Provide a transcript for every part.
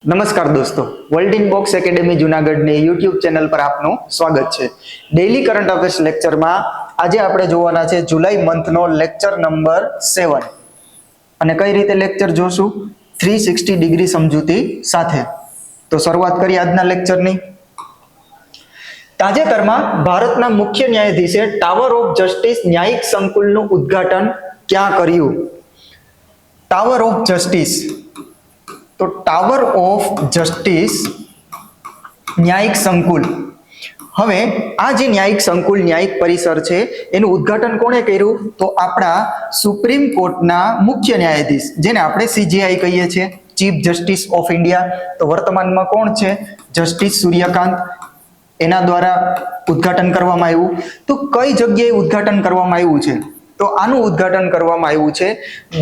નમસ્કાર દોસ્તો, world in box academy જૂનાગઢની યુટ્યુબ ચેનલ પર આપનું સ્વાગત છે। ડેઇલી કરંટ અફેર્સ લેક્ચરમાં આજે આપણે જોવાના છે જુલાઈ મંથનો લેક્ચર નંબર 7 અને કઈ રીતે લેક્ચર જોશું 360 ડિગ્રી સમજૂતી સાથે। તો શરૂઆત કરીએ આજના લેક્ચરની। તાજેતરમાં ભારતના મુખ્ય ન્યાયાધીશે ટાવર ઓફ જસ્ટિસ ન્યાયિક સંકુલનું ઉદ્ઘાટન ક્યાં કર્યું? ટાવર ઓફ જસ્ટિસ, તો ટાવર ઓફ જસ્ટિસ ન્યાયિક સંકુલ, હવે આ જે ન્યાયિક સંકુલ ન્યાયિક પરિસર છે એનું ઉદ્ઘાટન કોણે કર્યું? તો આપણા સુપ્રીમ કોર્ટના મુખ્ય ન્યાયાધીશ, જેને આપણે CJI કહીએ છીએ, ચીફ જસ્ટિસ ઓફ ઇન્ડિયા, તો વર્તમાનમાં કોણ છે? જસ્ટિસ સૂર્યકાંત, એના દ્વારા ઉદ્ઘાટન કરવામાં આવ્યું। તો કઈ જગ્યાએ ઉદ્ઘાટન કરવામાં આવ્યું છે? તો આનું ઉદ્ઘાટન કરવામાં આવ્યું છે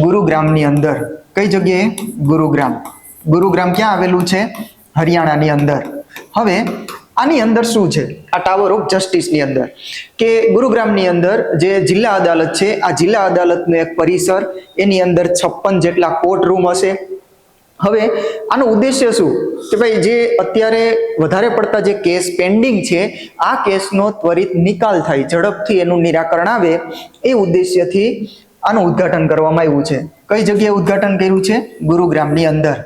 ગુરુગ્રામની અંદર। કઈ જગ્યાએ? ગુરુગ્રામ। ગુરુગ્રામ ક્યાં આવેલું છે? હરિયાણાની અંદર। હવે આની અંદર શું છે આ ટાવર ઓફ જસ્ટિસની અંદર? કે ગુરુગ્રામની અંદર જે જિલ્લા અદાલત છે, આ જિલ્લા અદાલતનું એક પરિસર, એની અંદર 56 જેટલા કોર્ટ રૂમ હશે। હવે આનો ઉદ્દેશ્ય શું? કે ભાઈ જે અત્યારે વધારે પડતા જે કેસ પેન્ડિંગ છે, આ કેસનો ત્વરિત નિકાલ થાય, ઝડપથી એનું નિરાકરણ આવે, એ ઉદ્દેશ્યથી આનું ઉદ્ઘાટન કરવામાં આવ્યું છે। કઈ જગ્યાએ ઉદ્ઘાટન કર્યું છે? ગુરુગ્રામની અંદર।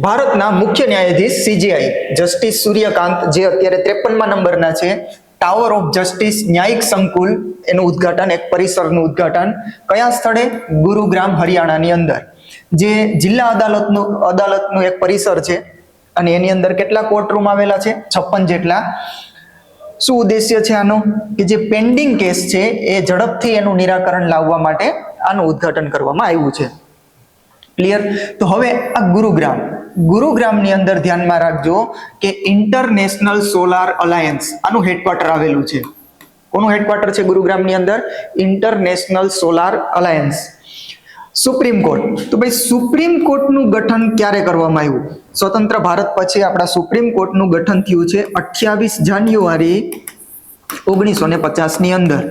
ભારતના મુખ્ય ન્યાયાધીશ CJI જસ્ટિસ સૂર્યકાંત, જે અત્યારે 53મા નંબરના છે, ટાવર ઓફ જસ્ટિસ ન્યાયિક સંકુલ એનું ઉદ્ઘાટન, એક પરિસરનું ઉદ્ઘાટન કયા સ્થળે? ગુરુગ્રામ હરિયાણાની અંદર। જે જિલ્લા અદાલતનું એક પરિસર છે અને એની અંદર કેટલા કોર્ટરૂમ આવેલા છે? 56 જેટલા। શું ઉદ્દેશ્ય છે આનો? કે જે પેન્ડિંગ કેસ છે એ ઝડપથી એનું નિરાકરણ લાવવા માટે આનું ઉદ્ઘાટન કરવામાં આવ્યું છે। ક્લિયર? તો હવે આ ગુરુગ્રામની અંદર ધ્યાનમાં રાખજો કે ઇન્ટરનેશનલ સોલાર અલાયન્સ, આનું હેડક્વાર્ટર આવેલું છે। કોનું હેડક્વાર્ટર છે ગુરુગ્રામની અંદર? International solar alliance. Supreme court, તો ભાઈ સુપ્રીમ કોર્ટનું ગઠન ક્યારે કરવામાં આવ્યું? સ્વતંત્ર ભારત પછી આપણા સુપ્રીમ કોર્ટનું ગઠન થયું છે 28 જાન્યુઆરી 1950ની અંદર।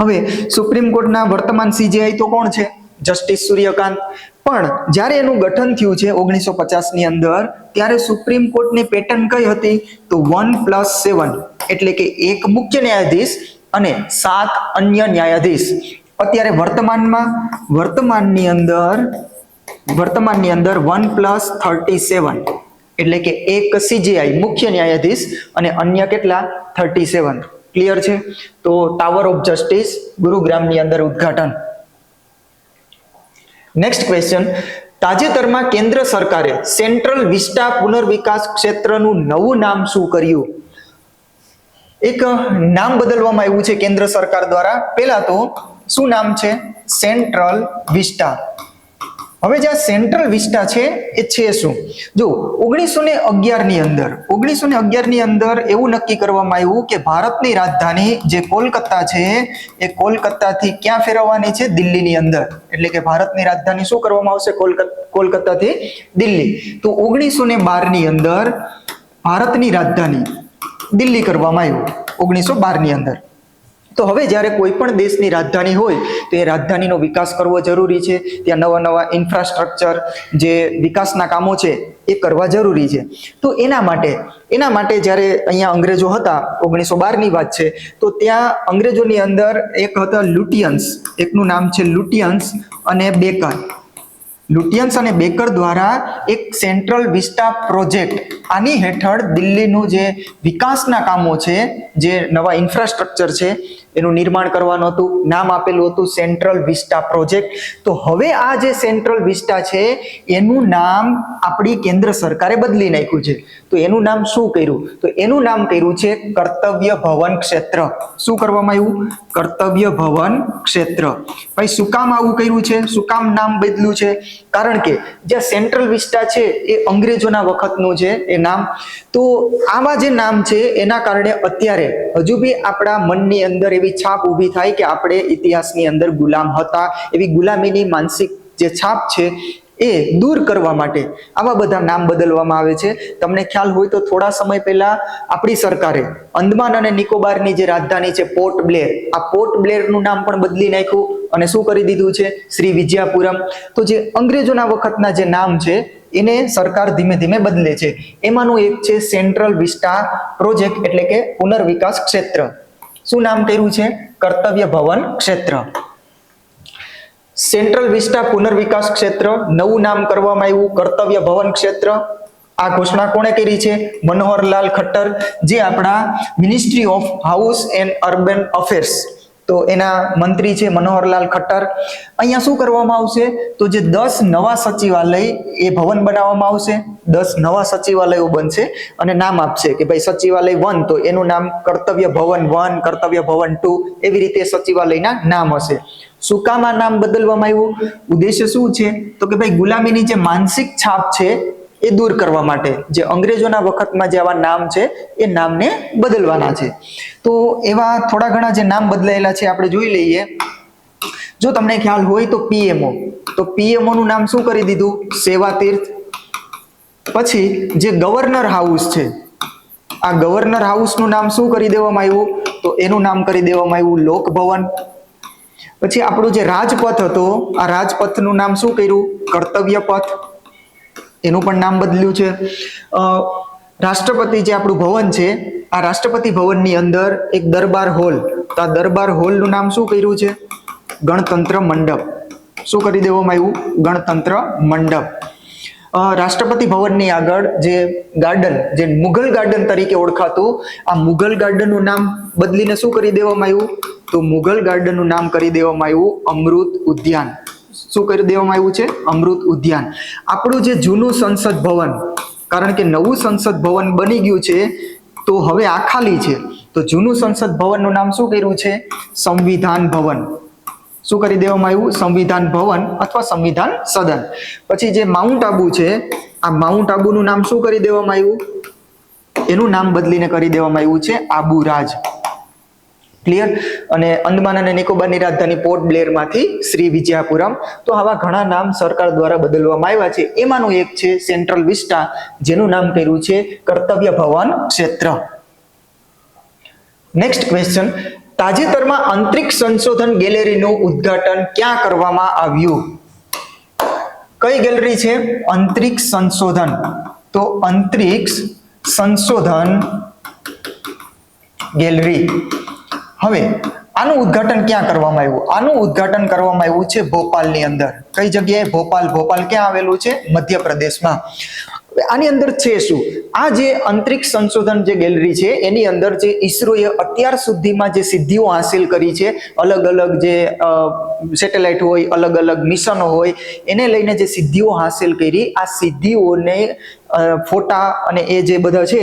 હવે સુપ્રીમ કોર્ટના વર્તમાન CJI તો કોણ છે? જસ્ટિસ સૂર્યકાંત। પણ જ્યારે એનું ગઠન થયું છે 1950ની અંદર, ત્યારે સુપ્રીમ કોર્ટની પેટર્ન કઈ હતી? તો 1+7, એટલે કે એક મુખ્ય ન્યાયાધીશ અને 7 અન્ય ન્યાયાધીશ। અત્યારે વર્તમાનની અંદર 1+37, એટલે કે એક CJI મુખ્ય ન્યાયાધીશ અને અન્ય કેટલા? 37। ક્લિયર છે? તો ટાવર ઓફ જસ્ટિસ ગુરુગ્રામની અંદર ઉદ્ઘાટન। નેક્સ્ટ ક્વેશ્ચન, તાજેતરમાં કેન્દ્ર સરકારે સેન્ટ્રલ વિસ્ટા પુનર્વિકાસ ક્ષેત્રનું નવું નામ શું કર્યું? એક નામ બદલવામાં આવ્યું છે કેન્દ્ર સરકાર દ્વારા। પહેલા તો શું નામ છે? Central vista. હવે જે સેન્ટ્રલ વિસ્ટા છે એ છે શું? જો 1911ની અંદર એવું નક્કી કરવામાં આવ્યું કે ભારતની રાજધાની જે કોલકાતા છે, એ કોલકાતાથી ક્યાં ફેરવવાની છે? દિલ્હીની અંદર। એટલે કે ભારતની રાજધાની શું કરવામાં આવશે? કોલકાતાથી દિલ્હી। તો 1912ની અંદર ભારતની રાજધાની દિલ્હી કરવામાં આવ્યું, 1912ની અંદર। તો હવે જ્યારે કોઈ પણ દેશની રાજધાની હોય તો એ રાજધાનીનો વિકાસ કરવો જરૂરી છે, ત્યાં નવા ઇન્ફ્રાસ્ટ્રક્ચર, જે વિકાસના કામો છે એ કરવા જરૂરી છે। તો એના માટે જ્યારે અહીંયા અંગ્રેજો હતા, 1912ની વાત છે, તો ત્યાં અંગ્રેજોની અંદર એક હતા લુટિયન્સ, એકનું નામ છે લુટિયન્સ અને બેકર। લુટિયન્સ અને બેકર દ્વારા એક સેન્ટ્રલ વિસ્ટા પ્રોજેક્ટ, આની હેઠળ દિલ્હીનું જે વિકાસના કામો છે, જે નવા ઇન્ફ્રાસ્ટ્રક્ચર છે, એનું નિર્માણ કરવાનું હતું। નામ આપેલું હતું સેન્ટ્રલ વિસ્ટા પ્રોજેક્ટ। તો હવે આ જે સેન્ટ્રલ વિસ્ટા છે એનું નામ આપણી કેન્દ્ર સરકારે બદલી નાખ્યું છે। તો એનું નામ શું કર્યું? તો એનું નામ કર્યું છે કર્તવ્ય ભવન ક્ષેત્ર। શું કરવામાં આવ્યું? કર્તવ્ય ભવન ક્ષેત્ર। ભાઈ શું કામ આવું કર્યું છે? શું કામ નામ બદલ્યું છે? કારણ કે જે સેન્ટ્રલ વિસ્ટા છે એ અંગ્રેજોના વખતનું છે એ નામ। તો આવા જે નામ છે એના કારણે અત્યારે હજુ બી આપણા મનની અંદર એવી છાપ ઊભી થાય કે આપણે ઇતિહાસની અંદર ગુલામ હતા, એવી ગુલામીની માનસિક જે છાપ છે એ દૂર કરવા માટે આવા બધા નામ બદલવામાં આવે છે. તમને ખ્યાલ હોય તો થોડા સમય પહેલા આપણી સરકારે અંદમાન અને નિકોબારની જે રાજધાની છે પોર્ટ બ્લેર, આ પોર્ટ બ્લેરનું નામ પણ બદલી નાખ્યું અને શું કરી દીધું છે, શ્રી વિજયાપુરમ. તો જે અંગ્રેજોના વખતના જે નામ છે એને સરકાર ધીમે ધીમે બદલે છે. એમાંનું એક છે સેન્ટ્રલ વિસ્ટા પ્રોજેક્ટ, એટલે કે પુનર્વિકાસ ક્ષેત્ર. શું નામ કર્યું છે? કર્તવ્ય ભવન ક્ષેત્ર. સેન્ટ્રલ વિસ્ટા પુનર્વિકાસ ક્ષેત્ર નવું નામ કરવામાં આવ્યું કર્તવ્ય ભવન ક્ષેત્ર. આ ઘોષણા કોણે કરી છે? મનોહરલાલ ખટ્ટર, જે આપણા ministry of house and urban affairs, તો એના મંત્રી છે મનોહરલાલ ખટ્ટર. અહીંયા શું કરવામાં આવશે? તો જે 10 નવા સચિવાલય એ ભવન બનાવવામાં આવશે. 10 નવા સચિવાલયો બનશે અને નામ આપશે કે ભાઈ સચિવાલય 1 તો એનું નામ કર્તવ્ય ભવન 1, કર્તવ્ય ભવન 2, એવી રીતે સચિવાલયના નામ હશે. શું કામ આ નામ બદલવામાં આવ્યું? ઉદ્દેશ્ય શું છે? તો કે ભાઈ ગુલામીની જે માનસિક છાપ છે એ દૂર કરવા માટે જે અંગ્રેજોના વખતમાં જે આવા નામ છે એ નામને બદલવાના છે. તો એવા થોડા ઘણા જે નામ બદલાયેલા છે આપણે જોઈ લઈએ. જો તમને ખ્યાલ હોય તો પીએમઓ, તો પીએમઓ નું નામ શું કરી દીધું? સેવાતીર્થ. પછી જે ગવર્નર હાઉસ છે, આ ગવર્નર હાઉસનું નામ શું કરી દેવામાં આવ્યું? તો એનું નામ કરી દેવામાં આવ્યું લોકભવન. પછી આપણું જે રાજપથ હતો, આ રાજપથનું નામ શું કર્યું? કર્તવ્ય પથ. એનું પણ નામ બદલ્યું છે. રાષ્ટ્રપતિ જે આપણું ભવન છે, આ રાષ્ટ્રપતિ ભવનની અંદર એક દરબાર હોલ, તો આ દરબાર હોલનું નામ શું કર્યું છે? ગણતંત્ર મંડપ. શું કરી દેવામાં આવ્યું? ગણતંત્ર મંડપ. રાષ્ટ્રપતિ ભવનની આગળ જે ગાર્ડન, જે મુઘલ ગાર્ડન તરીકે ઓળખાતું, આ મુઘલ ગાર્ડનનું નામ બદલીને શું કરી દેવામાં આવ્યું? તો મુઘલ ગાર્ડનનું નામ કરી દેવામાં આવ્યું અમૃત ઉદ્યાન. શું કરી દેવામાં આવ્યું છે? અમૃત ઉદ્યાન. આપણું જે જૂનું સંસદ ભવન, કારણ કે નવું સંસદ ભવન બની ગયું છે તો હવે આ ખાલી છે, તો જૂનું સંસદ ભવનનું નામ શું કર્યું છે? સંવિધાન ભવન. શું કરી દેવામાં આવ્યું? સંવિધાન ભવન અથવા સંવિધાન સદન. પછી જે માઉન્ટ આબુ છે, આ માઉન્ટ આબુનું નામ શું કરી દેવામાં આવ્યું? એનું નામ બદલીને કરી દેવામાં આવ્યું છે આબુ રાજ. ક્લિયર? અને અંદમાન અને નિકોબારની રાજધાની પોર્ટ બ્લેર માંથી શ્રી વિજયાપુરમ. તો આવા ઘણા નામ સરકાર દ્વારા બદલવામાં આવ્યા છે. એમાંનું એક છે સેન્ટ્રલ વિસ્ટા, જેનું નામ કર્યું છે કર્તવ્ય ભવન ક્ષેત્ર. નેક્સ્ટ ક્વેશ્ચન, તાજેતરમાં અંતરિક્ષ સંશોધન ગેલેરીનું ઉદ્ઘાટન ક્યાં કરવામાં આવ્યું? કઈ ગેલેરી છે? અંતરિક્ષ સંશોધન. તો અંતરિક્ષ સંશોધન ગેલેરી. હવે આનું ઉદ્ઘાટન ક્યાં કરવામાં આવ્યું? આનું ઉદ્ઘાટન કરવામાં આવ્યું છે ભોપાલની અંદર. કઈ જગ્યાએ? ભોપાલ. ભોપાલ ક્યાં આવેલું છે? મધ્યપ્રદેશમાં. આની અંદર છે શું? આ જે અંતરિક્ષ સંશોધન જે ગેલેરી છે એની અંદર જે ઈસરોએ અત્યાર સુધીમાં જે સિદ્ધિઓ હાંસિલ કરી છે, અલગ અલગ જે સેટેલાઇટ હોય, અલગ અલગ મિશનો હોય, એને લઈને જે સિદ્ધિઓ હાંસિલ કરી, આ સિદ્ધિઓને ફોટા અને એ જે બધા છે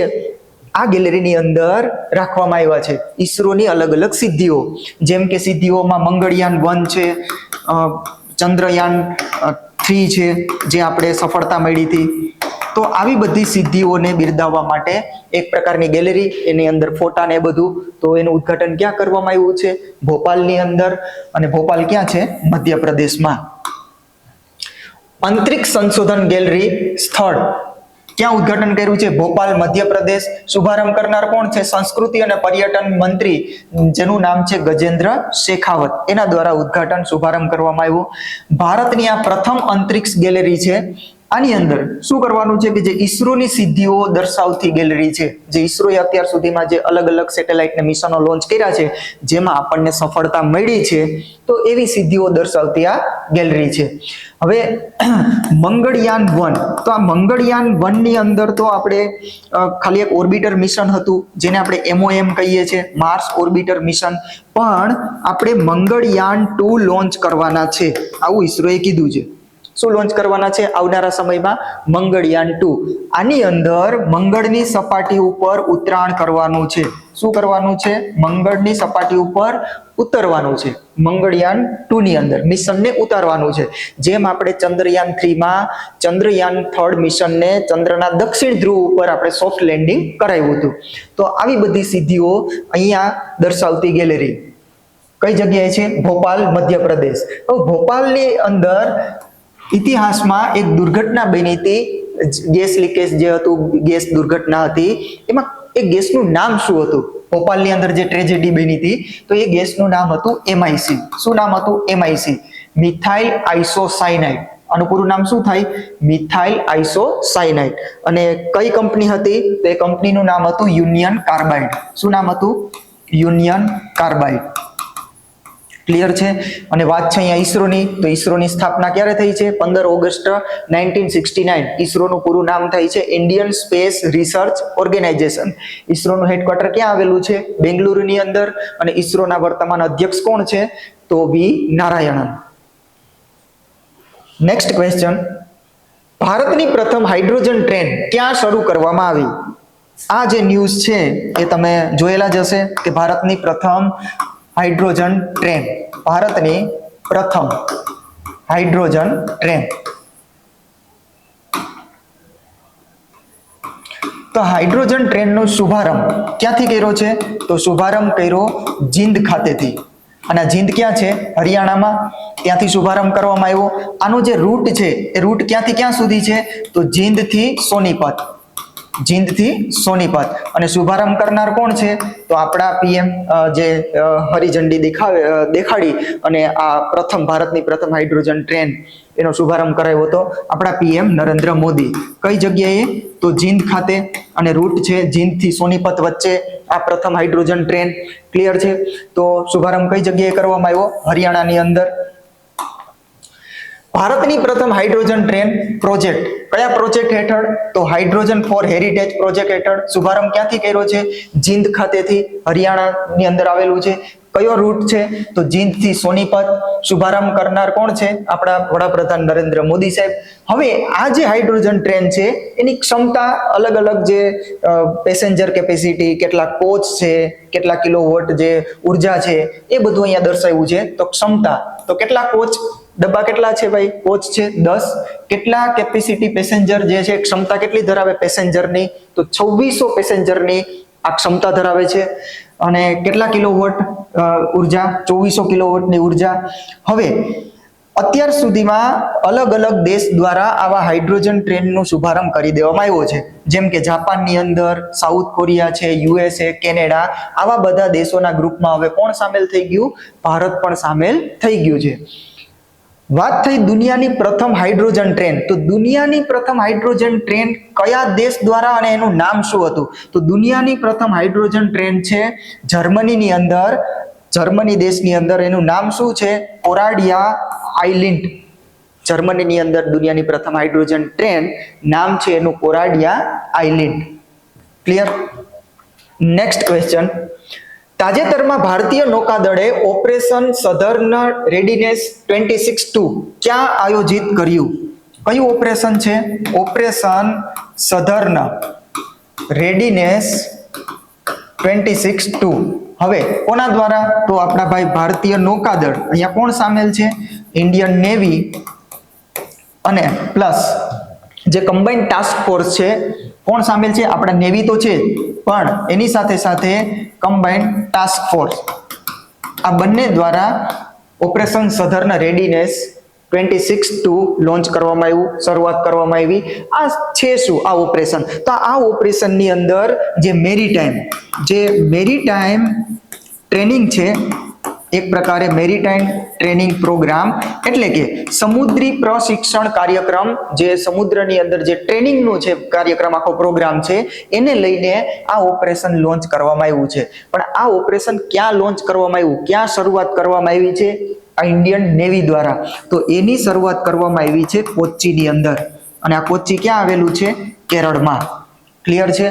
આ ગેલેરીની અંદર રાખવામાં આવ્યા છે. ઈસરોની અલગ અલગ સિદ્ધિઓ, જેમ કે સિદ્ધિઓમાં મંગળયાન 1 છે, ચંદ્રયાન 3 છે જે આપણે સફળતા મળી હતી. તો આવી બધી સિદ્ધિઓને બિરદાવવા માટે એક પ્રકારની ગેલેરી, એની અંદર ફોટા ને બધું. તો એનું ઉદ્ઘાટન ક્યાં કરવામાં આવ્યું છે? ભોપાલની અંદર. અને ભોપાલ ક્યાં છે? મધ્યપ્રદેશમાં. અંતરિક્ષ સંશોધન ગેલેરી સ્થળ ક્યાં ઉદ્ઘાટન કર્યું છે? ભોપાલ, મધ્યપ્રદેશ. શુભારંભ કરનાર કોણ છે? સંસ્કૃતિ અને પર્યટન મંત્રી, જેનું નામ છે ગજેન્દ્ર શેખાવત. એના દ્વારા ઉદ્ઘાટન શુભારંભ કરવામાં આવ્યું. ભારતની આ પ્રથમ અંતરિક્ષ ગેલેરી છે. આની અંદર શું કરવાનું છે કે જે ઈસરોની સિદ્ધિઓ દર્શાવતી ગેલેરી છે, જે ઈસરોએ અત્યાર સુધીમાં જે અલગ અલગ સેટેલાઇટ ને મિશનો લોન્ચ કર્યા છે, જેમાં આપણને સફળતા મળી છે, તો એવી સિદ્ધિઓ દર્શાવતી આ ગેલેરી છે. હવે મંગળયાન 1, તો આ મંગળયાન 1 ની અંદર તો આપણે ખાલી એક ઓર્બિટર મિશન હતું, જેને આપણે MOM કહીએ છીએ, માર્સ ઓર્બિટર મિશન. પણ આપણે મંગળયાન 2 લોન્ચ કરવાના છે, આવું ઈસરોએ કીધું છે. શું લોન્ચ કરવાના છે આવનારા સમયમાં? મંગળયાન 2. આની અંદર મંગળની સપાટી ઉપર ઉતરાણ કરવાનું છે. શું કરવાનું છે? મંગળની સપાટી ઉપર ઉતરવાનું છે. મંગળયાન 2 ની અંદર મિશનને ઉતારવાનું છે. જેમ આપણે ચંદ્રયાન 3 માં ચંદ્રયાન 3rd મિશનને ચંદ્રના દક્ષિણ ધ્રુવ ઉપર આપણે સોફ્ટ લેન્ડિંગ કરાવ્યું હતું. તો આવી બધી સિદ્ધિઓ અહીંયા દર્શાવતી ગેલેરી કઈ જગ્યાએ છે? ભોપાલ, મધ્યપ્રદેશ. તો ભોપાલની અંદર ઇતિહાસમાં એક દુર્ઘટના બની હતી, ગેસ લીકેજ જે હતું, ગેસ દુર્ઘટના હતી, એમાં એ ગેસનું નામ શું હતું? ભોપાલની અંદર જે ટ્રેજેડી બની હતી તો એ ગેસનું નામ હતું MIC. શું નામ હતું? MIC, methyl isocyanide. આનું પૂરું નામ શું થાય? Methyl isocyanide. અને કઈ કંપની હતી? તો એ કંપનીનું નામ હતું યુનિયન કાર્બાઇડ. શું નામ હતું? Union carbide. ક્લિયર છે? અને વાત છે અહીંયા ઈસરોની, તો ઈસરોની સ્થાપના ક્યારે થઈ છે? 15 ઓગસ્ટ 1969. ઈસરોનું પૂરું નામ થાય છે ઇન્ડિયન સ્પેસ રિસર્ચ ઓર્ગેનાઇઝેશન. ઈસરોનું હેડક્વાર્ટર ક્યાં આવેલું છે? બેંગલુરુની અંદર. અને ઈસરોના વર્તમાન અધ્યક્ષ કોણ છે? તો વી નારાયણન. નેક્સ્ટ ક્વેશ્ચન, ભારતની પ્રથમ હાઇડ્રોજન ટ્રેન ક્યાં શરૂ કરવામાં આવી? આ જે ન્યૂઝ છે એ તમે જોયેલા જ હશે કે ભારતની પ્રથમ હાઇડ્રોજન ટ્રેન, ભારતની પ્રથમ હાઇડ્રોજન ટ્રેન. તો હાઇડ્રોજન ટ્રેનનો શુભારંભ ક્યાંથી કર્યો છે? તો શુભારંભ કર્યો જીંદ ખાતેથી. અને જીંદ ક્યાં છે? હરિયાણામાં. ત્યાંથી શુભારંભ કરવામાં આવ્યો. આનો જે રૂટ છે એ રૂટ ક્યાંથી ક્યાં સુધી છે? તો જીંદથી સોનીપત. જીંદથી સોનીપત. અને શુભારંભ કરનાર કોણ છે? તો આપણા PM જે હરી ઝંડી દેખાડી અને આ પ્રથમ ભારતની પ્રથમ હાઇડ્રોજન ટ્રેન એનો શુભારંભ કરાયો હતો આપણા PM નરેન્દ્ર મોદી. કઈ જગ્યાએ? તો જીંદ ખાતે. અને રૂટ છે જીંદથી સોનીપત વચ્ચે આ પ્રથમ હાઇડ્રોજન ટ્રેન. ક્લિયર છે? તો શુભારંભ કઈ જગ્યાએ કરવામાં આવ્યો? હરિયાણાની અંદર. ભારતની પ્રથમ હાઇડ્રોજન ટ્રેન પ્રોજેક્ટ કયા પ્રોજેક્ટ હેઠળ? તો હાઇડ્રોજન ફોર હેરિટેજ પ્રોજેક્ટ હેઠળ. શુભારંભ ક્યાંથી કર્યો છે? જીંદ ખાતેથી, હરિયાણાની અંદર આવેલું છે. કયો રૂટ છે? તો જીંદથી સોનીપત. શુભારંભ કરનાર કોણ છે? આપણા વડાપ્રધાન નરેન્દ્ર મોદી સાહેબ. હવે આ જે હાઇડ્રોજન ટ્રેન છે એની ક્ષમતા અલગ અલગ, જે પેસેન્જર કેપેસિટી, કેટલા કોચ છે, કેટલા કિલોવોટ જે ઉર્જા છે, એ બધું અહીંયા દર્શાવ્યું છે. તો ક્ષમતા, તો કેટલા કોચ, ડબ્બા કેટલા છે ભાઈ? કોચ છે 10. કેટલા કેપેસિટી પેસેન્જર જે છે, ક્ષમતા કેટલી ધરાવે પેસેન્જરની? તો 2600 પેસેન્જરની આ ક્ષમતા ધરાવે છે. અને કેટલા કિલોવોટ ઉર્જા? 2400 કિલોવોટની ઉર્જા. હવે અત્યાર સુધીમાં અલગ અલગ દેશ દ્વારા આવા હાઇડ્રોજન ટ્રેનનો શુભારંભ કરી દેવામાં આવ્યો છે. જેમ કે જાપાનની અંદર, સાઉથ કોરિયા છે, USA, કેનેડા, આવા બધા દેશોના ગ્રુપમાં હવે કોણ સામેલ થઈ ગયું? ભારત પણ સામેલ થઈ ગયું છે. વાત થઈ દુનિયાની પ્રથમ હાઇડ્રોજન ટ્રેન. તો દુનિયાની પ્રથમ હાઇડ્રોજન ટ્રેન કયા દેશ દ્વારા અને એનું નામ શું હતું? તો દુનિયાની પ્રથમ હાઇડ્રોજન ટ્રેન છે જર્મનીની અંદર, જર્મની દેશની અંદર. એનું નામ શું છે? કોરાડિયા આઇલેન્ડ. જર્મનીની અંદર દુનિયાની પ્રથમ હાઇડ્રોજન ટ્રેન, નામ છે એનું કોરાડિયા આઇલેન્ડ. ક્લિયર? નેક્સ્ટ ક્વેશ્ચન, તાજેતરમાં ભારતીય નૌકાદળે ઓપરેશન સધર્ન રેડીનેસ 26-2 ક્યાં આયોજિત કર્યું? કયું ઓપરેશન છે? Operation southern readiness 26-2. હવે કોના દ્વારા? તો આપણા ભાઈ ભારતીય નૌકાદળ. અહીંયા કોણ સામેલ છે? ઇન્ડિયન નેવી અને પ્લસ જે કમ્બાઇન્ડ ટાસ્ક ફોર્સ છે. કોણ સામેલ છે? આપણા નેવી તો છે, પણ એની સાથે સાથે કમ્બાઇન્ડ ટાસ્ક ફોર્સ. આ બંને દ્વારા ઓપરેશન સધર્ન રેડીનેસ 26-2 લોન્ચ કરવામાં આવ્યું, શરૂઆત કરવામાં આવી. આ છે શું? આ ઓપરેશન. તો આ ઓપરેશનની અંદર જે મેરીટાઈમ ટ્રેનિંગ છે, એક પ્રકારે મેરીટાઈમ ટ્રેનિંગ પ્રોગ્રામ, એટલે કે સમુદ્રી પ્રશિક્ષણ કાર્યક્રમ, જે સમુદ્રની અંદર જે ટ્રેનિંગનો છે કાર્યક્રમ, આખો પ્રોગ્રામ છે, એને લઈને આ ઓપરેશન લોન્ચ કરવામાં આવ્યું છે. પણ આ ઓપરેશન ક્યાં લોન્ચ કરવામાં આવ્યું, ક્યાં શરૂઆત કરવામાં આવી છે? આ ઇન્ડિયન નેવી દ્વારા. તો એની શરૂઆત કરવામાં આવી છે કોચ્ચીની અંદર. અને આ કોચ્ચી ક્યાં આવેલું છે? કેરળમાં. ક્લિયર છે?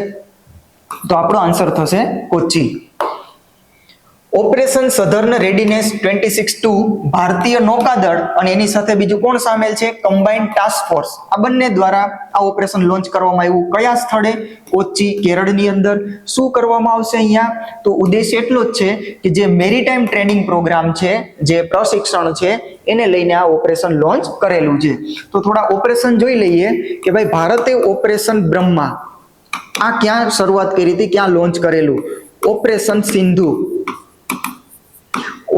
તો આપણો આન્સર થશે કોચ્ચી. ઓપરેશન સધર્ન રેડીનેસ 26-2 ભારતીય નૌકાદળ અને એની સાથે બીજું કોણ સામેલ છે? Combined task force. આ બંને દ્વારા આ ઓપરેશન લોન્ચ કરવામાં આવ્યું. કયા સ્થળે? કોચ્ચી, કેરળની અંદર. શું કરવામાં આવશે અહીંયા? તો ઉદ્દેશ્ય એટલો જ છે કે જે મેરીટાઈમ ટ્રેનિંગ પ્રોગ્રામ છે, જે પ્રશિક્ષણ છે, એને લઈને આ ઓપરેશન લોન્ચ કરેલું છે. તો થોડા ઓપરેશન જોઈ લઈએ કે ભાઈ ભારતે ઓપરેશન બ્રહ્મા આ ક્યાં શરૂઆત કરી હતી, ક્યાં લોન્ચ કરેલું? ઓપરેશન સિંધુ,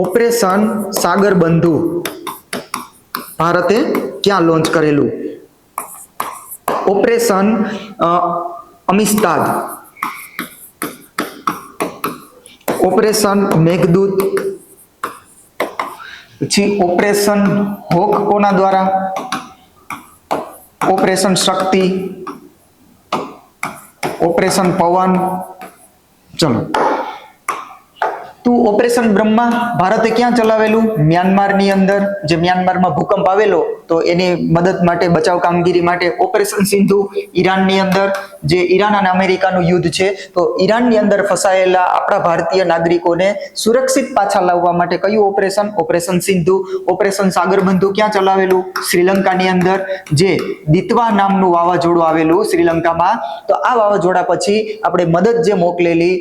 ઓપરેશન સાગર બંધુ ભારતે ક્યાં લોન્ચ કરેલું? ઓપરેશન અમિસ્તાદ, ઓપરેશન મેઘદૂત, પછી ઓપરેશન હોક કોના દ્વારા? ઓપરેશન શક્તિ, ઓપરેશન પવન. ચલો, તો ઓપરેશન બ્રહ્મા ભારતે ક્યાં ચલાવેલું? મ્યાનમારની અંદર. જે મ્યાનમારમાં ભૂકંપ આવેલો તો એની મદદ માટે, બચાવ કામગીરી માટે. ઓપરેશન સિંધુ ઈરાનની અંદર, જે ઈરાન અને અમેરિકાનું યુદ્ધ છે, તો ઈરાનની અંદર ફસાયેલા આપણા ભારતીય નાગરિકોને સુરક્ષિત પાછા લાવવા માટે કયું ઓપરેશન? ઓપરેશન સિંધુ. ઓપરેશન સાગરબંધુ ક્યાં ચલાવેલું? શ્રીલંકાની અંદર. જે દિતવા નામનું વાવાઝોડું આવેલું શ્રીલંકામાં, તો આ વાવાઝોડા પછી આપણે મદદ જે મોકલેલી,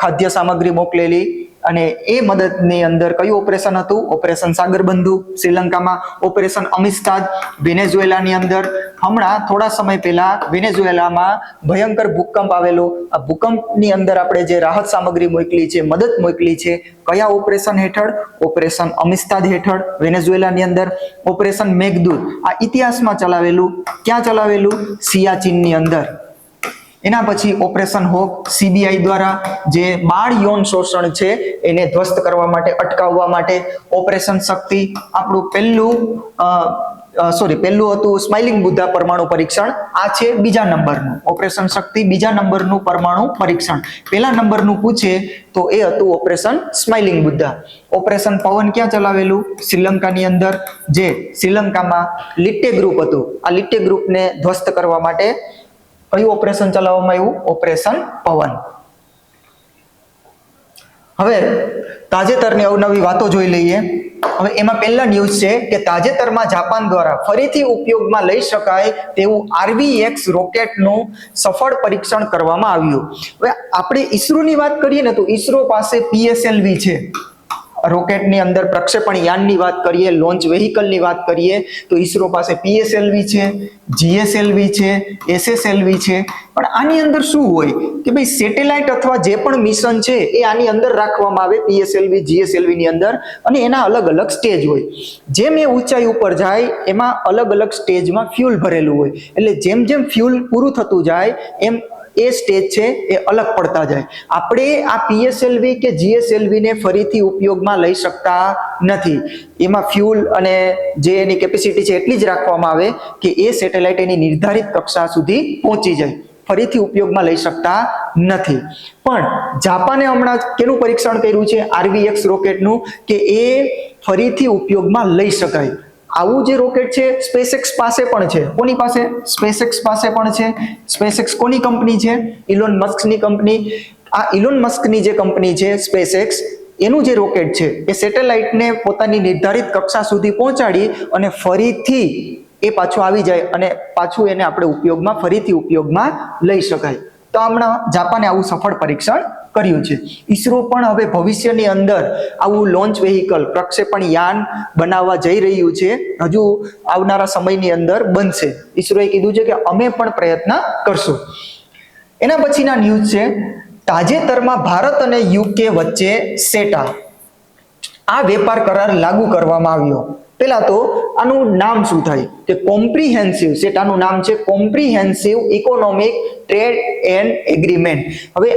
ખાદ્ય સામગ્રી મોકલેલી, અને એ મદદની અંદર કયું ઓપરેશન હતું? ઓપરેશન સાગરબંધુ શ્રીલંકામાં. ઓપરેશન અમિસ્તાદ વેનેઝુએલાની અંદર. હમણાં થોડા સમય પહેલા વેનેઝુએલામાં ભયંકર ભૂકંપ આવેલો. આ ભૂકંપની અંદર આપણે જે રાહત સામગ્રી મોકલી છે, મદદ મોકલી છે, કયા ઓપરેશન હેઠળ? ઓપરેશન અમિસ્તાદ હેઠળ વેનેઝુએલાની અંદર. ઓપરેશન મેઘદૂત આ ઇતિહાસમાં ચલાવેલું. ક્યાં ચલાવેલું? સિયાચીનની અંદર. એના પછી ઓપરેશન હોક સીબીઆઈ દ્વારા જે બાળ યૌન શોષણ છે એને ધ્વસ્ત કરવા માટે, અટકાવવા માટે. ઓપરેશન શક્તિ આપણું પહેલું હતું સ્માઇલિંગ બુદ્ધા પરમાણુ પરીક્ષણ. આ છે બીજા નંબરનું. ઓપરેશન શક્તિ બીજા નંબરનું પરમાણુ પરીક્ષણ. પહેલા નંબરનું પૂછે તો એ હતું ઓપરેશન સ્માઇલિંગ બુદ્ધા. ઓપરેશન પવન ક્યાં ચલાવેલું? શ્રીલંકાની અંદર. જે શ્રીલંકામાં લિટ્ટે ગ્રુપ હતું, આ લિટ્ટે ગ્રુપને ધ્વસ્ત કરવા માટે કયું ઓપરેશન ચલાવવામાં આવ્યું? ઓપરેશન પવન. હવે તાજેતરની અવનવી વાતો જોઈ લઈએ. હવે એમાં પહેલા ન્યૂઝ છે કે તાજેતરમાં જાપાન દ્વારા ફરીથી ઉપયોગમાં લઈ શકાય તેવું RVX રોકેટનું સફળ પરીક્ષણ કરવામાં આવ્યું. હવે આપણે ઈસરોની વાત કરીએ ને, તો ઈસરો પાસે PSLV છે. રોકેટની અંદર પ્રક્ષેપણ યાનની વાત કરીએ, લોન્ચ વેહિકલની વાત કરીએ, તો ઈસરો પાસે PSLV છે, GSLV છે, SSLV છે. પણ આની અંદર શું હોય કે ભાઈ સેટેલાઇટ અથવા જે પણ મિશન છે એ આની અંદર રાખવામાં આવે, PSLV GSLV ની અંદર, અને એના અલગ અલગ સ્ટેજ હોય. જેમ એ ઊંચાઈ ઉપર જાય એમાં અલગ અલગ સ્ટેજમાં ફ્યુલ ભરેલું હોય. એટલે જેમ જેમ ફ્યુલ પૂરું થતું જાય એમ એ સ્ટેજ છે એ અલગ પડતા જાય. આપણે આ PSLV કે GSLV ને ફરીથી ઉપયોગમાં લઈ શકતા નથી. એમાં ફ્યુલ અને જે એની કેપેસિટી છે એટલી જ રાખવામાં આવે કે એ સેટેલાઇટ એની નિર્ધારિત કક્ષા સુધી પહોંચી જાય. ફરીથી ઉપયોગમાં લઈ શકતા નથી. પણ જાપાને હમણાં કેનું પરીક્ષણ કર્યું છે? RVX રોકેટનું, કે એ ફરીથી ઉપયોગમાં લઈ શકાય. આવું જે રોકેટ છે SpaceX પાસે પણ છે. કોની પાસે? SpaceX પાસે પણ છે. SpaceX કોની કંપની છે? ઇલોન મસ્કની કંપની. આ ઇલોન મસ્કની જે કંપની છે SpaceX, એનું જે રોકેટ છે એ સેટેલાઇટને પોતાની નિર્ધારિત કક્ષા સુધી પહોંચાડી અને ફરીથી એ પાછું આવી જાય અને પાછું એને આપણે ફરીથી ઉપયોગમાં લઈ શકાય. તો હમણાં જાપાને આવું સફળ પરીક્ષણ કર્યું છે. ઈસરો પણ હવે ભવિષ્યની અંદર આવું લોન્ચ વેહિકલ, પ્રક્ષેપણ યાન બનાવવા જઈ રહ્યું છે. હજુ આવનારા સમયની અંદર બનશે. ઈસરોએ કીધું છે કે અમે પણ પ્રયત્ન કરશું. એના પછીના ન્યૂઝ છે, તાજેતરમાં ભારત અને UK વચ્ચે સેટા આ વેપાર કરાર લાગુ કરવામાં આવ્યો. પહેલા તો આનું નામ શું થાય? કે કોમ્પ્રિહેન્સિવ, સેટાનું નામ છે comprehensive economic trade and agreement. હવે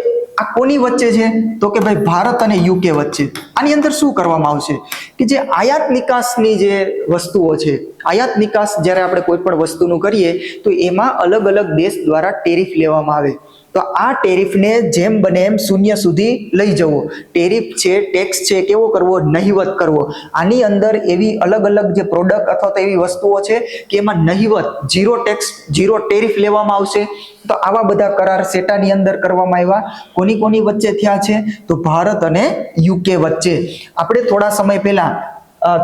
આ કોની વચ્ચે છે? તો કે ભાઈ ભારત અને UK વચ્ચે. આની અંદર શું કરવામાં આવશે કે જે આયાત નિકાસની જે વસ્તુઓ છે, આયાત નિકાસ જ્યારે આપણે કોઈ પણ વસ્તુનું કરીએ તો એમાં અલગ અલગ દેશ દ્વારા ટેરિફ લેવામાં આવે. તો આ ટેરિફને જેમ બને એમ શૂન્ય સુધી લઈ જવો. ટેરિફ છે, ટેક્સ છે, કેવો કરવો? નહિવત કરવો. આની અંદર એવી અલગ અલગ જે પ્રોડક્ટ અથવા તો એવી વસ્તુઓ છે કે એમાં નહિવત, ઝીરો ટેક્સ, ઝીરો ટેરિફ લેવામાં આવશે. તો આવા બધા કરાર સેટાની અંદર કરવામાં આવ્યા. કોની કોની વચ્ચે થયા છે? તો ભારત અને UK વચ્ચે. આપણે થોડા સમય પહેલા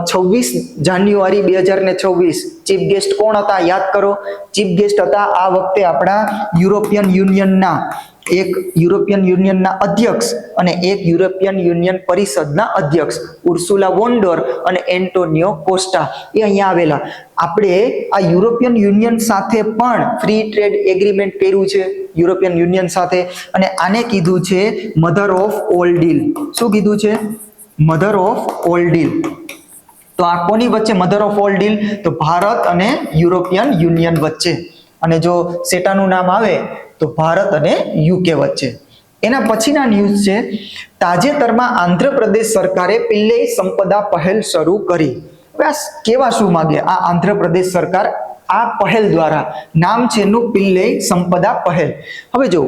26 જાન્યુઆરી 2026 ચીફ ગેસ્ટ કોણ હતા? યાદ કરો. ચીફ ગેસ્ટ હતા આ વખતે આપણા યુરોપિયન યુનિયનના અધ્યક્ષ અને એક યુરોપિયન યુનિયન પરિષદના અધ્યક્ષ ઉર્સુલા વોન ડોર અને એન્ટોનિયો કોસ્ટા એ અહીંયા આવેલા. આપણે આ યુરોપિયન યુનિયન સાથે પણ ફ્રી ટ્રેડ એગ્રીમેન્ટ કર્યું છે યુરોપિયન યુનિયન સાથે, અને આને કીધું છે મધર ઓફ ઓલ ડીલ. શું કીધું છે? Mother of all deal. તો આ કોની વચ્ચે મધર ઓફ ઓલ ડીલ? તો ભારત અને યુરોપિયન યુનિયન વચ્ચે. અને જો સેટાનું નામ આવે તો ભારત અને યુકે વચ્ચે. એના પછીના ન્યૂઝ છે, તાજેતરમાં આંધ્રપ્રદેશ સરકારે પિલ્લઈ સંપદા પહેલ શરૂ કરી. હવે આ કેવા શું માંગે આ આંધ્રપ્રદેશ સરકાર આ પહેલ દ્વારા? નામ છે એનું પિલ્લઈ સંપદા પહેલ. હવે જો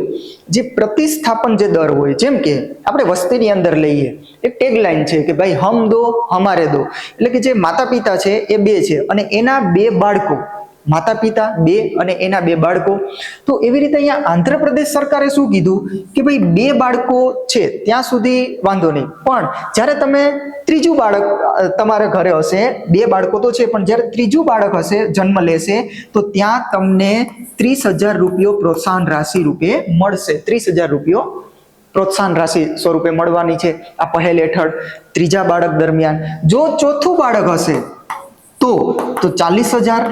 જે પ્રતિસ્થાપન જે દર હોય, જેમ કે આપણે વસ્તીની અંદર લઈએ, એક ટેગલાઇન છે કે ભાઈ હમ દો હમારે દો, એટલે કે જે માતા પિતા છે એ બે છે અને એના બે બાળકો, માતા પિતા બે અને એના બે બાળકો. તો એવી રીતે અહીંયા આંધ્રપ્રદેશ સરકારે શું કીધું કે ભાઈ બે બાળકો છે ત્યાં સુધી વાંધો નહીં, પણ જ્યારે તમે ત્રીજું બાળક તમારા ઘરે હશે, બે બાળકો તો છે પણ જ્યારે ત્રીજું બાળક હશે, જન્મ લેશે, તો ત્યાં તમને 30,000 રૂપિયો પ્રોત્સાહન રાશિ રૂપે મળશે. 30,000 રૂપિયો પ્રોત્સાહન રાશિ સ્વરૂપે મળવાની છે આ પહેલ હેઠળ ત્રીજા બાળક દરમિયાન. જો ચોથું બાળક હશે તો 40,000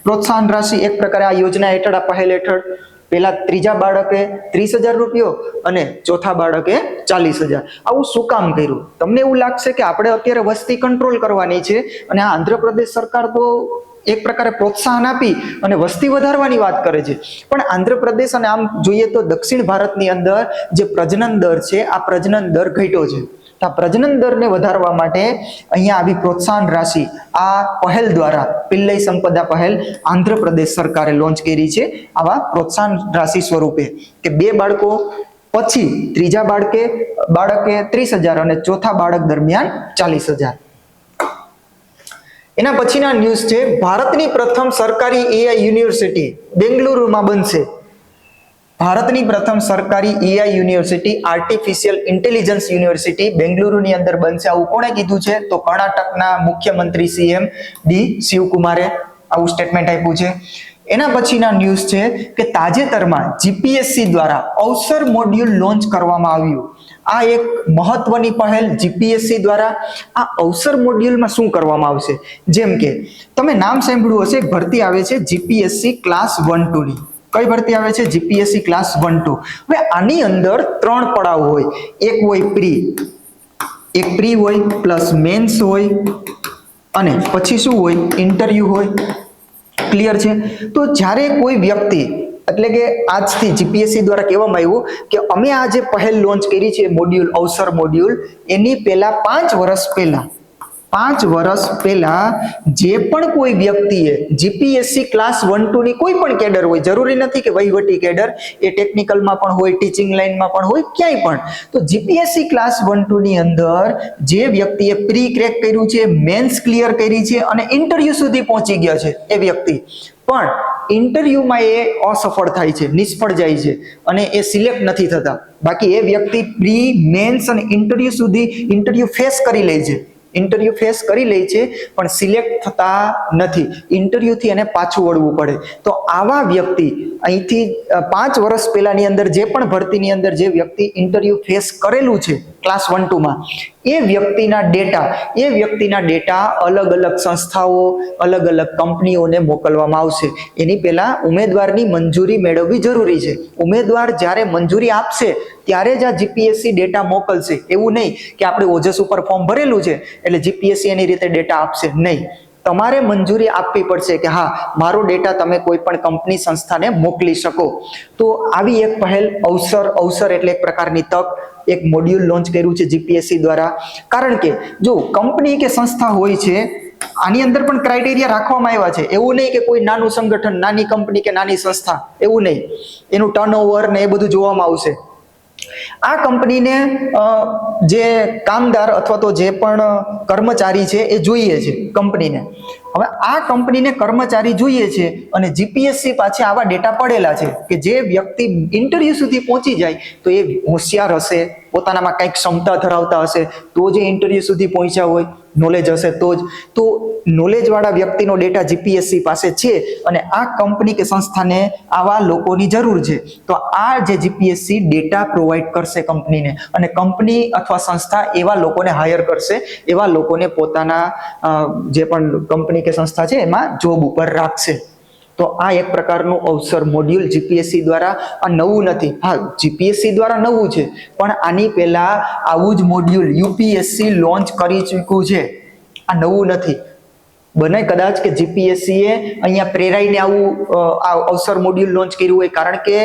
પ્રોત્સાહન રાશિ એક પ્રકારે આ યોજના હેઠળ, આ પહેલ હેઠળ. પેલા ત્રીજા બાળકે 30,000 રૂપિયો અને ચોથા બાળકે 40,000. આવું શું કામ કર્યું? તમને એવું લાગશે કે આપણે અત્યારે વસ્તી કંટ્રોલ કરવાની છે અને આ આંધ્રપ્રદેશ સરકાર તો એક પ્રકારે પ્રોત્સાહન આપી અને વસ્તી વધારવાની વાત કરે છે. પણ આંધ્રપ્રદેશ અને આમ જોઈએ તો દક્ષિણ ભારતની અંદર જે પ્રજનન દર છે, આ પ્રજનન દર ઘટ્યો છે. આ પ્રજનન દરને વધારવા માટે અહીંયા આવી પ્રોત્સાહન રાશિ આ પહેલ દ્વારા, પિલ્લઈ સંપદા પહેલ આંધ્રપ્રદેશ સરકારે લોન્ચ કરી છે આવા પ્રોત્સાહન રાશિ સ્વરૂપે કે બે બાળકો પછી ત્રીજા બાળકે 30,000 અને ચોથા બાળક દરમિયાન 40,000. એના પછીના ન્યૂઝ છે, ભારતની પ્રથમ સરકારી એઆઈ યુનિવર્સિટી બેંગલુરુમાં બનશે. ભારતની પ્રથમ સરકારી AI university, artificial intelligence university બેંગલુરુની અંદર બનશે. આવું કોણે કીધું છે? તો કર્ણાટકના મુખ્યમંત્રી સીએમ ડી શિવકુમારે આવું સ્ટેટમેન્ટ આપ્યું છે. એના પછીના ન્યૂઝ છે કે તાજેતરમાં જીપીએસસી દ્વારા અવસર મોડ્યુલ લોન્ચ કરવામાં આવ્યું. આ એક મહત્વની પહેલ જીપીએસસી દ્વારા. આ અવસર મોડ્યુલમાં શું કરવામાં આવશે? જેમ કે તમે નામ સાંભળ્યું હશે, ભરતી આવે છે જીપીએસસી ક્લાસ 1-2 ની. કઈ ભરતી આવે છે? GPSC class 1-2. હવે આની અંદર 3 પડાવ હોય. એક હોય પ્રી હોય, પ્લસ મેન્સ હોય અને પછી શું હોય? ઇન્ટરવ્યુ હોય. ક્લિયર છે? તો જ્યારે કોઈ વ્યક્તિ, એટલે કે આજથી જીપીએસસી દ્વારા કહેવામાં આવ્યું કે અમે આ જે પહેલ લોન્ચ કરી છે મોડ્યુલ, અવસર મોડ્યુલ, એની પહેલા 5 વર્ષ પહેલા જે પણ કોઈ વ્યક્તિએ જીપીએસસી ક્લાસ 1-2 ની કોઈ પણ કેડર હોય, જરૂરી નથી કે વહીવટી કેડર, એ ટેકનિકલમાં પણ હોય, ટીચિંગ લાઇનમાં પણ હોય, ક્યાંય પણ. તો જીપીએસસી ક્લાસ 1-2 ની અંદર જે વ્યક્તિએ પ્રી ક્રેક કર્યું છે, મેન્સ ક્લિયર કરી છે અને ઇન્ટરવ્યુ સુધી પહોંચી ગયા છે એ વ્યક્તિ, પણ ઇન્ટરવ્યુમાં એ અસફળ થાય છે, નિષ્ફળ જાય છે અને એ સિલેક્ટ નથી થતા. બાકી એ વ્યક્તિ પ્રી, મેન્સ અને ઇન્ટરવ્યુ ફેસ કરી લે છે પણ સિલેક્ટ થતા નથી. ઇન્ટરવ્યુથી એને પાછું વળવું પડે. તો આવા વ્યક્તિ અહીંથી 5 વર્ષ પહેલાની અંદર જે પણ ભરતીની અંદર જે વ્યક્તિ ઇન્ટરવ્યુ ફેસ કરેલું છે ક્લાસ 1-2 માં, એ વ્યક્તિના ડેટા અલગ અલગ સંસ્થાઓ, અલગ અલગ કંપનીઓને મોકલવામાં આવશે. એની પહેલા ઉમેદવારની મંજૂરી મેળવવી જરૂરી છે. ઉમેદવાર જ્યારે મંજૂરી આપશે ત્યારે જ આ જીપીએસસી ડેટા મોકલશે. એવું નહીં કે આપણે ઓજસ ઉપર ફોર્મ ભરેલું છે એટલે જીપીએસસી એની રીતે ડેટા આપશે, નહીં. તમારે મંજૂરી આપવી પડશે કે હા, મારો ડેટા તમે કોઈ પણ કંપની, સંસ્થાને મોકલી શકો. તો આવી એક પહેલ અવસર એટલે એક પ્રકારની તક, એક મોડ્યુલ લોન્ચ કર્યું છે જીપીએસસી દ્વારા. કારણ કે જો કંપની કે સંસ્થા હોય છે, આની અંદર પણ ક્રાઇટેરિયા રાખવામાં આવ્યા છે. એવું નહીં કે કોઈ નાનું સંગઠન, નાની કંપની કે નાની સંસ્થા, એવું નહીં. એનું ટર્નઓવર ને એ બધું જોવામાં આવશે. આ કંપનીને જે કામદાર અથવા તો જે પણ કર્મચારી છે એ જોઈએ છે કંપનીને. હવે આ કંપનીને કર્મચારી જોઈએ છે અને જીપીએસસી પાસે આવા ડેટા પડેલા છે કે જે વ્યક્તિ ઇન્ટરવ્યુ સુધી પહોંચી જાય તો એ હોશિયાર હશે, પોતાનામાં કંઈક ક્ષમતા ધરાવતા હશે, તો જે ઇન્ટરવ્યુ સુધી પહોંચ્યા હોય, નોલેજ હશે તો જ. તો નોલેજવાળા વ્યક્તિનો ડેટા જીપીએસસી પાસે છે અને આ કંપની કે સંસ્થાને આવા લોકોની જરૂર છે. તો આ જે જીપીએસસી ડેટા પ્રોવાઈડ કરશે કંપનીને, અને કંપની અથવા સંસ્થા એવા લોકોને હાયર કરશે, એવા લોકોને પોતાના જે પણ કંપની કે સંસ્થા છે એમાં જોબ ઉપર રાખશે. તો આ એક પ્રકારનું અવસર મોડ્યુલ જીપીએસસી દ્વારા, આ નવું નથી. હા, જીપીએસસી દ્વારા નવું છે, પણ આની પહેલા આવું જ મોડ્યુલ યુપીએસસી લોન્ચ કરી ચૂક્યું છે. આ નવું નથી. બને કદાચ કે જીપીએસસી એ અહીંયા પ્રેરાઈને આવું અવસર મોડ્યુલ લોન્ચ કર્યું હોય, કારણ કે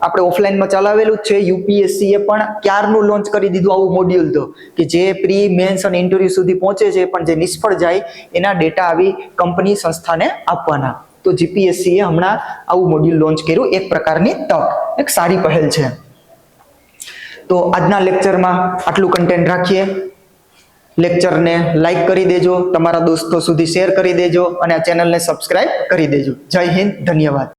આપણે ઓફલાઈનમાં ચલાવેલું જ છે. યુપીએસસી એ પણ ક્યારનું લોન્ચ કરી દીધું આવું મોડ્યુલ, તો કે જે પ્રી મેન્સ અને ઇન્ટરવ્યુ સુધી પહોંચે છે, પણ જે નિષ્ફળ જાય એના ડેટા આવી કંપની સંસ્થાને આપવાના. તો જીપીએસસી એ હમણાં આવું મોડ્યુલ લોન્ચ કર્યું, એક પ્રકારની તક, એક સારી પહેલ છે. તો આજના લેક્ચરમાં આટલું કન્ટેન્ટ રાખીએ. લેક્ચરને લાઈક કરી દેજો, તમારા દોસ્તો સુધી શેર કરી દેજો અને આ ચેનલને સબસ્ક્રાઇબ કરી દેજો. જય હિન્દ, ધન્યવાદ.